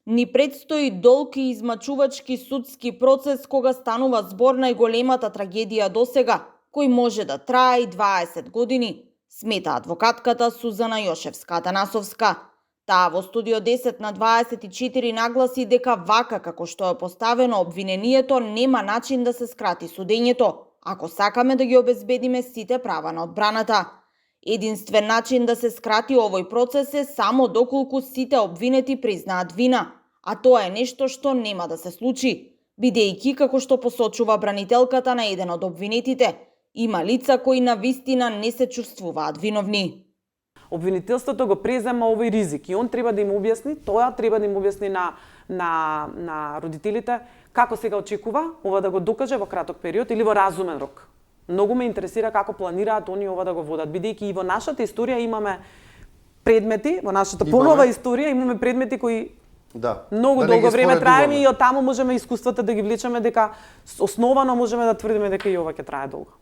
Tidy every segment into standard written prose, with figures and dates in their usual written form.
Ни предстои долг и измачувачки судски процес кога станува збор најголемата трагедија досега, кој може да трае и 20 години, смета адвокатката Сузана Јошевска-Атанасовска. Таа во Студио 10 на 24 нагласи дека вака како што е поставено обвинението нема начин да се скрати судењето, ако сакаме да ги обезбедиме сите права на одбраната. Единствен начин да се скрати овој процес е само доколку сите обвинети признаат вина, а тоа е нешто што нема да се случи, бидејќи како што посочува бранителката на еден од обвинетите, има лица кои навистина не се чувствуваат виновни. Обвинителството го презема овој ризик и он треба да им објасни, тоа треба да им објасни на родителите како сега очекува ова да го докаже во краток период или во разумен рок. Многу ме интересира како планираат они ова да го водат, бидејќи и во нашата историја имаме предмети, во нашата понова историја имаме предмети кои многу долго време траеме и од таму можеме искуствата да ги влечеме дека основано можеме да тврдиме дека и ова ќе трае долго.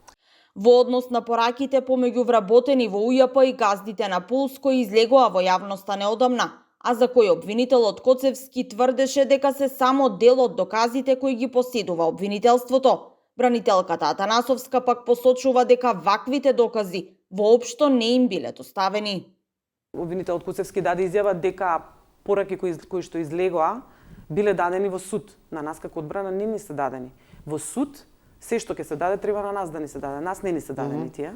Во однос на пораките помеѓу вработени во УЈП и газдите на Пулс кои излегоа во јавноста неодамна, а за кој обвинителот Коцевски тврдеше дека се само дел од доказите кои ги поседува обвинителството, бранителката Атанасовска пак посочува дека ваквите докази воопшто не им биле доставени. Обвинителот Коцевски даде изјава дека пораки кои што излегоа биле дадени во суд. На нас како одбрана не ни се дадени. Во суд се што ќе се даде треба на нас да ни се даде. Нас не ни се дадени тие.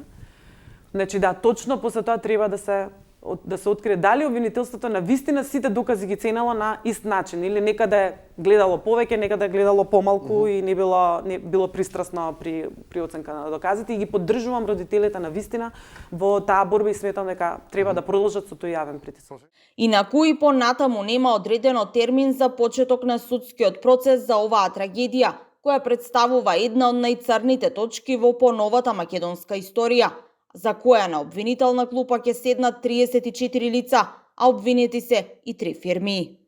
Значи да, точно после тоа треба да се открие дали обвинителството на вистина сите докази ги ценело на ист начин или некаде гледало повеќе, некаде гледало помалку и не било пристрасно при оценка на доказите и ги поддржувам родителите на вистина во таа борба и сметам дека треба да продолжат со тој јавен притисок. Инаку и понатаму нема одредено термин за почеток на судскиот процес за оваа трагедија, која представува една од најцрните точки во поновата македонска историја, за која на обвинителна клупа ќе седнат 34 лица, а обвинети се и 3 фирми.